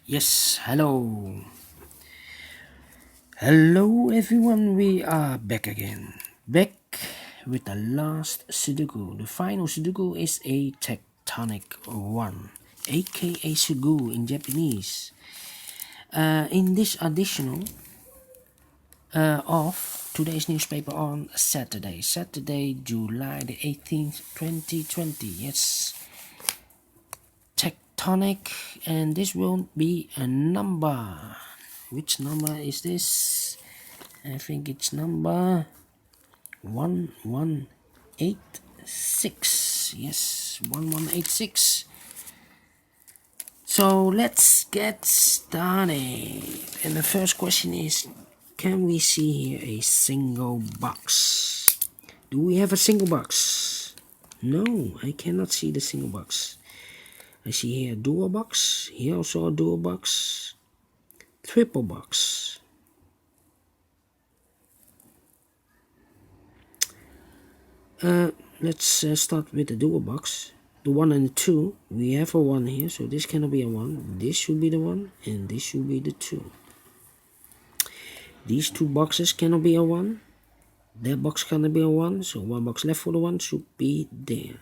Yes, hello. Hello everyone, we are back again. Back with the last Sudoku. The final Sudoku is a tectonic one, a.k.a. Suguru in Japanese. In this additional of today's newspaper on Saturday, July the 18th, 2020. Yes, tectonic, and this will be a number. Which number is this? I think it's number 1186. Yes, 1186. So let's get started. And the first question is, can we see here a single box? Do we have a single box? No, I cannot see the single box. I see here a dual box, here also a dual box, triple box. Let's start with the dual box. The 1 and the 2, we have a 1 here, so this cannot be a 1. This should be the 1, and this should be the 2. These two boxes cannot be a 1. That box cannot be a 1, so one box left for the 1 should be there.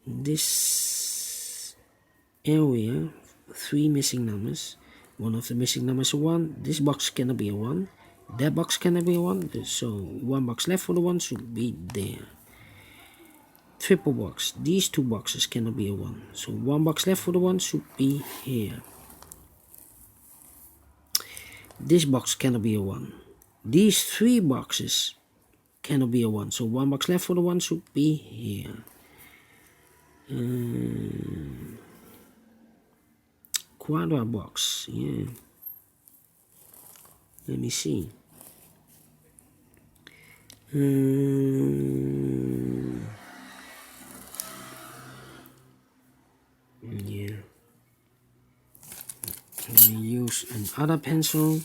This area, 3 missing numbers. One of the missing numbers is a 1. This box cannot be a 1. That box cannot be a 1, so one box left for the 1 should be there. Triple box, these two boxes cannot be a 1, so one box left for the 1 should be here. This box cannot be a 1. These 3 boxes cannot be a 1, so one box left for the 1 should be here. Quadra box, yeah. Let me see. Yeah. Let me use another pencil.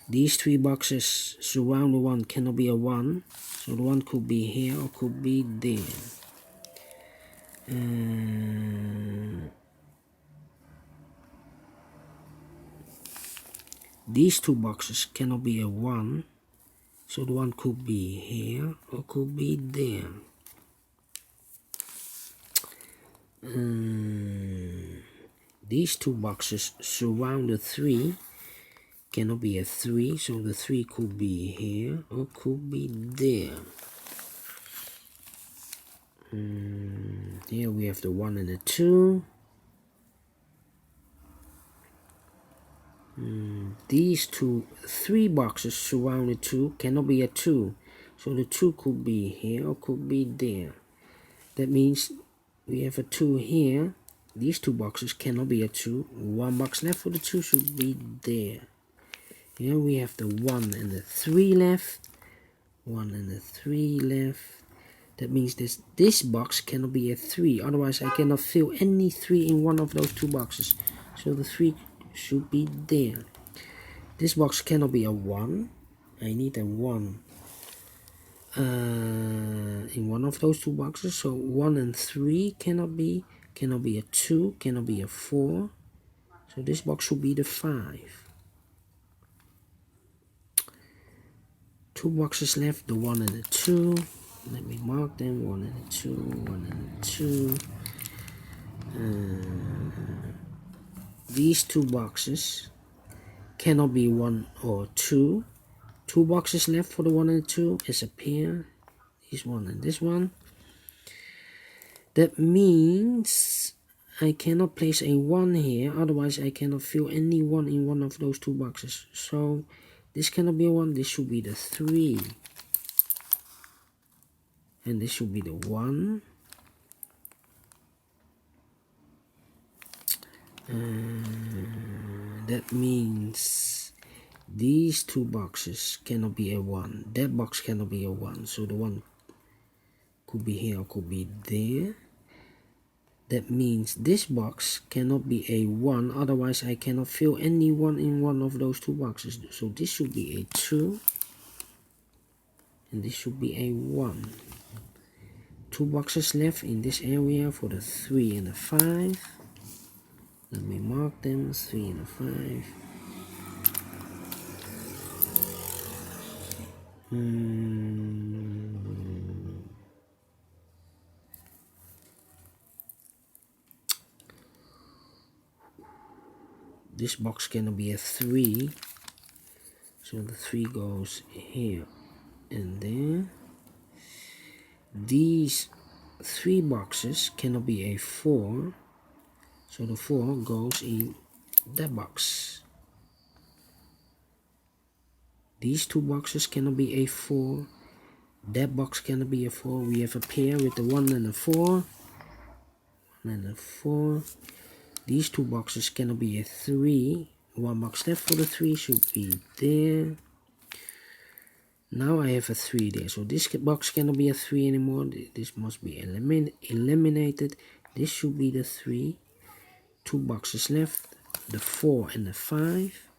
These 3 boxes surround the 1 cannot be a 1, so the 1 could be here or could be there. These 2 boxes cannot be a 1, so the 1 could be here or could be there. These 2 boxes surround the 3, cannot be a 3, so the 3 could be here or could be there. Here we have the 1 and the 2. These 3 boxes surround the 2, cannot be a 2, so the 2 could be here or could be there. That means we have a 2 here. These 2 boxes cannot be a 2. One box left for the 2 should be there. Here we have the 1 and the 3 left. 1 and the 3 left. That means this box cannot be a 3. Otherwise I cannot fill any 3 in one of those 2 boxes. So the 3 should be there. This box cannot be a 1. I need a 1 in one of those 2 boxes. So 1 and 3 cannot be a 2, cannot be a 4. So this box should be the 5. 2 boxes left, the 1 and the 2. Let me mark them. 1 and the 2, 1 and the 2. These 2 boxes cannot be 1 or 2. 2 boxes left for the 1 and the 2 is a pair. This one and this one. That means I cannot place a 1 here, otherwise I cannot fill any 1 in one of those 2 boxes. So this cannot be a 1, this should be the 3. And this should be the 1. That means these 2 boxes cannot be a 1. That box cannot be a 1. So the 1 could be here or could be there. That means this box cannot be a 1. Otherwise I cannot fill any 1 in one of those 2 boxes. So this should be a 2. And this should be a 1. 2 boxes left in this area for the 3 and the 5. Let me mark them, 3 and the 5. This box cannot be a 3, so the 3 goes here and there. These 3 boxes cannot be a 4, so the 4 goes in that box. These 2 boxes cannot be a 4. That box cannot be a 4. We have a pair with the 1 and a 4. 1 and a 4. These 2 boxes cannot be a 3. 1 box left for the 3 should be there. Now I have a 3 there. So this box cannot be a 3 anymore. This must be eliminated. This should be the 3. 2 boxes left. The 4 and the 5.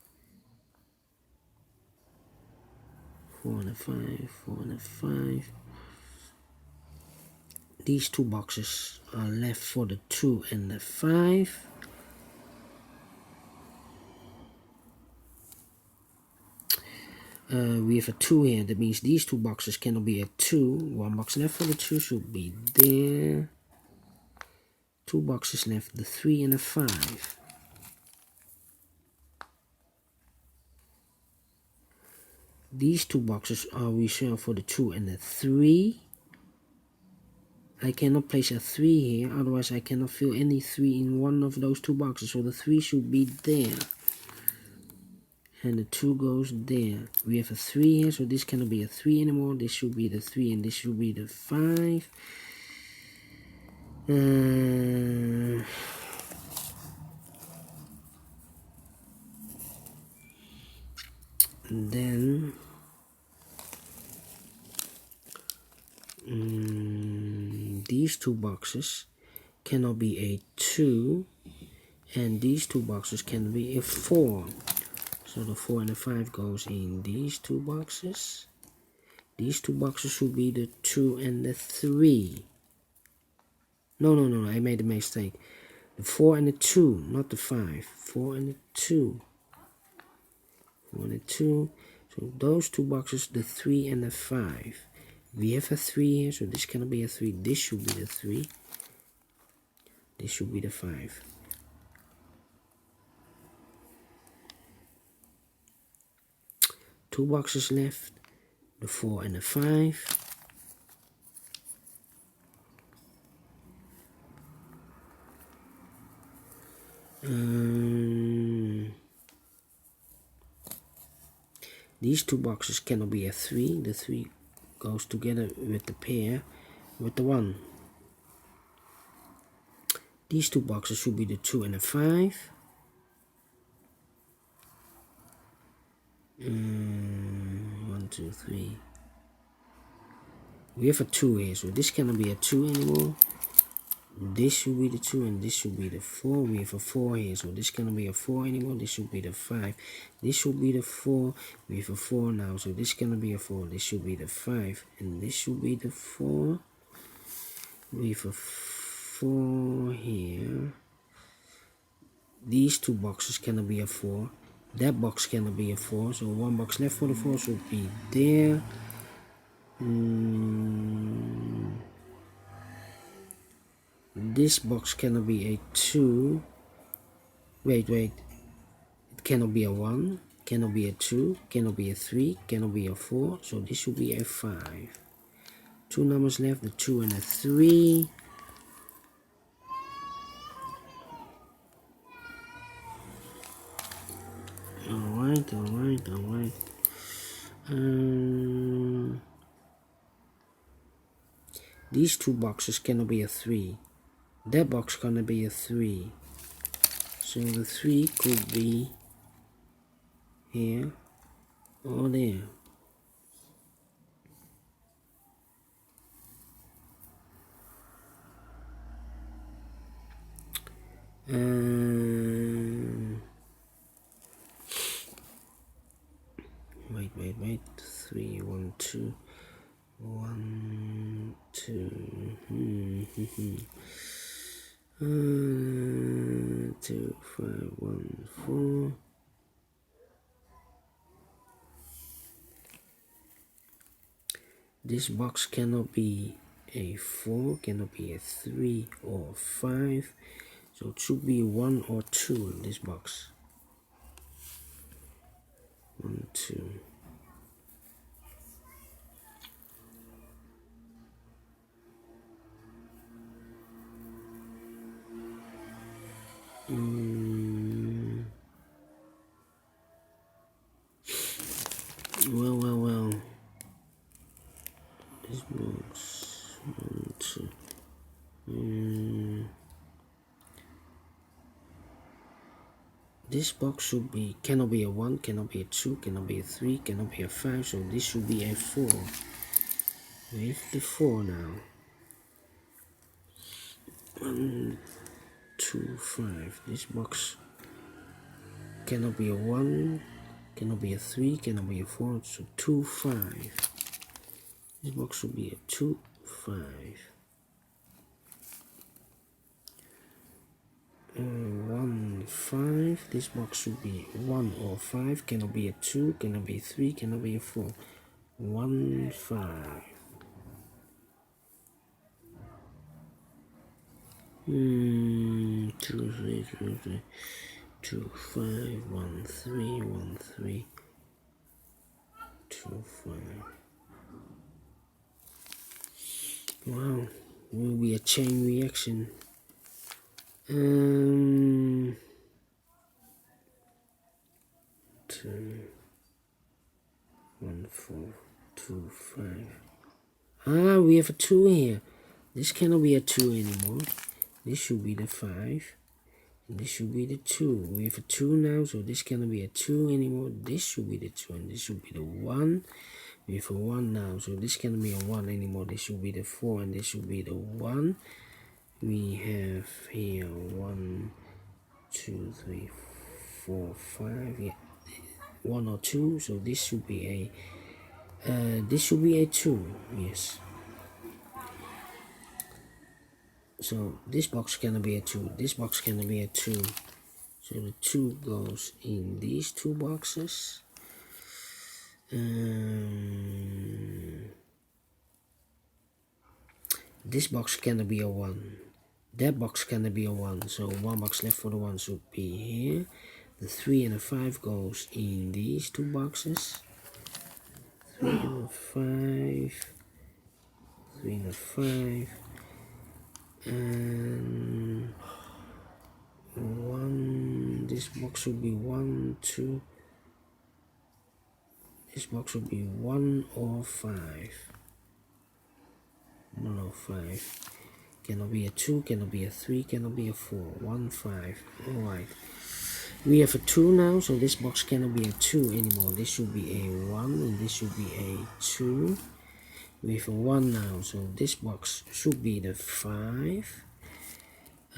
4 and a 5, 4 and a 5. These 2 boxes are left for the 2 and the 5. We have a 2 here. That means these 2 boxes cannot be a 2. 1 box left for the 2 should be there. 2 boxes left. The 3 and the 5. These 2 boxes are reserved for the 2 and the 3. I cannot place a 3 here, otherwise I cannot fill any 3 in one of those 2 boxes. So the 3 should be there. And the 2 goes there. We have a 3 here, so this cannot be a 3 anymore. This should be the 3 and this should be the 5. And then these 2 boxes cannot be a 2, and these 2 boxes can be a 4. So the 4 and the 5 goes in these 2 boxes. These 2 boxes should be the 2 and the 3. No, I made a mistake. The 4 and the 2, not the 5. 4 and the 2. 4 and the 2. So those 2 boxes, the 3 and the 5. We have a 3 here, so this cannot be a 3. This should be the 3. This should be the 5. Two boxes left. The 4 and the 5. These 2 boxes cannot be a 3. The 3 goes together with the pair with the 1. These 2 boxes should be the 2 and the 5. 1, 2, 3. We have a 2 here, so this cannot be a 2 anymore. This should be the 2 and this should be the 4. We have a 4 here, so this cannot be a 4 anymore. This should be the 5. This should be the 4. We have a 4 now, so this cannot be a 4. This should be the 5 and this should be the 4. We have a 4 here. These 2 boxes cannot be a 4. That box cannot be a 4, so 1 box left for the 4 should be there. This box cannot be a 2. Wait. It cannot be a 1. Cannot be a 2. Cannot be a 3. Cannot be a 4. So this should be a 5. 2 numbers left, the 2 and the 3. Alright. These 2 boxes cannot be a 3. That box cannot be a 3. So the 3 could be here or there. Wait. 3, 1, 2. 1, 2. 2, 2, 5, 1, 4. This box cannot be a 4, cannot be a 3 or 5, so it should be 1 or 2 in this box. 1, 2. Well. This box, 1, 2. This box should be, cannot be a 1, cannot be a 2, cannot be a 3, cannot be a 5, so this should be a 4. We have the 4 now. 1, 2, 5. This box cannot be a 1, cannot be a 3, cannot be a 4, so 2, 5. This box should be a 2, 5. 1, 5. This box should be 1 or 5, cannot be a 2, cannot be a 3, cannot be a 4. 1, 5. 2, 3, 2, 5, 1, 3, 1, 3, 2, 5. Wow, will be a chain reaction. 2, 1, 4, 2, 5. We have a 2 here. This cannot be a 2 anymore. This should be the 5. And this should be the 2. We have a 2 now, so this cannot be a 2 anymore. This should be the 2, and this should be the 1. We have a 1 now, so this cannot be a 1 anymore. This should be the 4, and this should be the 1. We have here 1, 2, 3, 4, 5. Yeah, 1 or 2. So this should be a 2. Yes. So this box cannot be a 2. This box cannot be a 2. So the 2 goes in these 2 boxes. This box cannot be a 1. That box cannot be a 1. So 1 box left for the 1 should be here. The 3 and the 5 goes in these 2 boxes. 3 and the 5. 3 and the 5. And 1. This box should be 1, 2. This box should be 1 or 5. 1 or 5. Cannot be a 2, cannot be a 3, cannot be a 4. 1, 5. Alright. We have a 2 now, so this box cannot be a 2 anymore. This should be a 1, and this should be a 2. We have a 1 now, so this box should be the 5.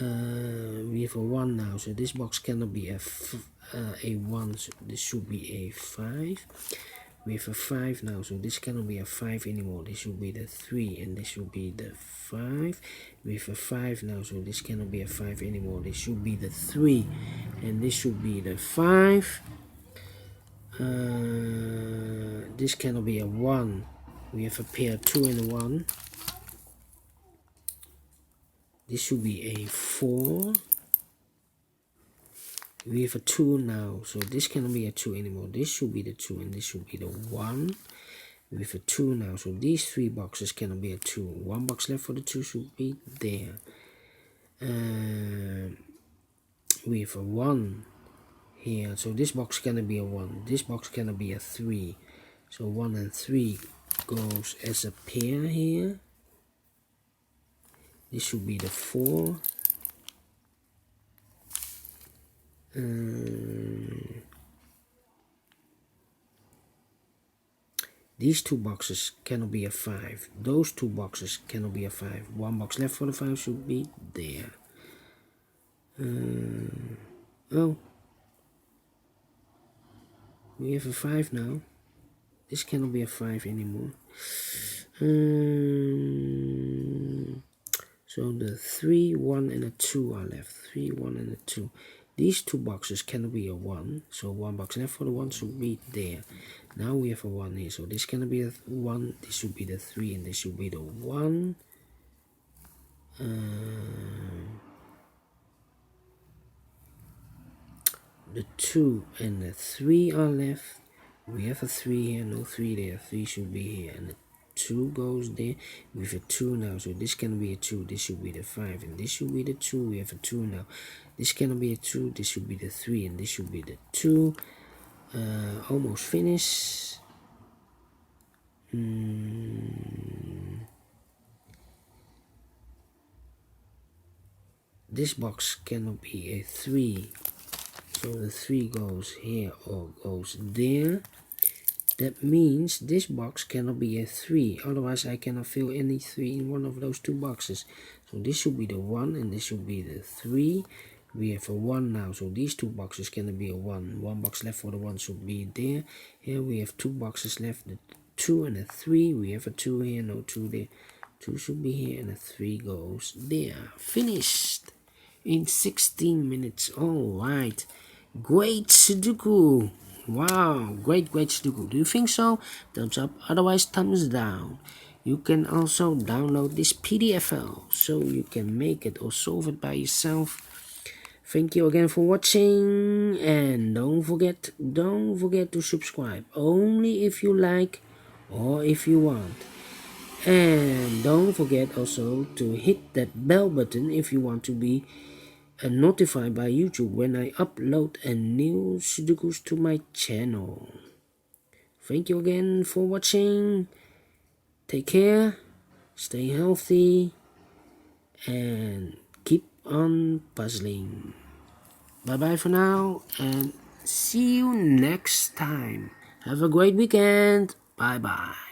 We have a 1 now, so this box cannot be a 1, so this should be a 5. We have a 5 now, so this cannot be a 5 anymore. This should be the 3, and this should be the 5. We have a 5 now, so this cannot be a 5 anymore. This should be the 3, and this should be the 5. This cannot be a 1. We have a pair 2 and a 1. This should be a 4. We have a 2 now, so this cannot be a 2 anymore. This should be the 2, and this should be the 1. We have a 2 now, so these 3 boxes cannot be a 2. 1 box left for the 2 should be there. We have a 1 here, so this box cannot be a 1. This box cannot be a 3. So 1 and 3 goes as a pair here. This should be the 4. These 2 boxes cannot be a 5. Those 2 boxes cannot be a 5. 1 box left for the 5 should be there. Oh, we have a 5 now. This cannot be a 5 anymore. So the 3, 1, and a 2 are left. 3, 1, and a 2. These two boxes cannot be a 1. So one box left for the 1 should be there. Now we have a 1 here. So this cannot be a 1. This should be the 3, and this should be the 1. The 2 and the 3 are left. We have a 3 here, no 3 there. 3 should be here, and the 2 goes there. We have a 2 now, so this can be a 2. This should be the 5, and this should be the 2. We have a 2 now. This cannot be a 2. This should be the 3, and this should be the 2. Almost finished. This box cannot be a 3. So the 3 goes here or goes there. That means this box cannot be a 3. Otherwise I cannot fill any 3 in one of those two boxes. So this should be the 1 and this should be the 3. We have a 1 now. So these two boxes cannot be a 1. One box left for the 1 should be there. Here we have two boxes left. The 2 and a 3. We have a 2 here, no 2 there. 2 should be here and a 3 goes there. Finished in 16 minutes. Alright. Great Sudoku. Wow, great Sudoku. Do you think so? Thumbs up, otherwise thumbs down. You can also download this PDF file so you can make it or solve it by yourself. Thank you again for watching, and don't forget to subscribe only if you like or if you want. And don't forget also to hit that bell button if you want to be notified by YouTube when I upload a new Sudokus to my channel. Thank you again for watching. Take care, stay healthy, and keep on puzzling. Bye bye for now, and see you next time. Have a great weekend. Bye bye.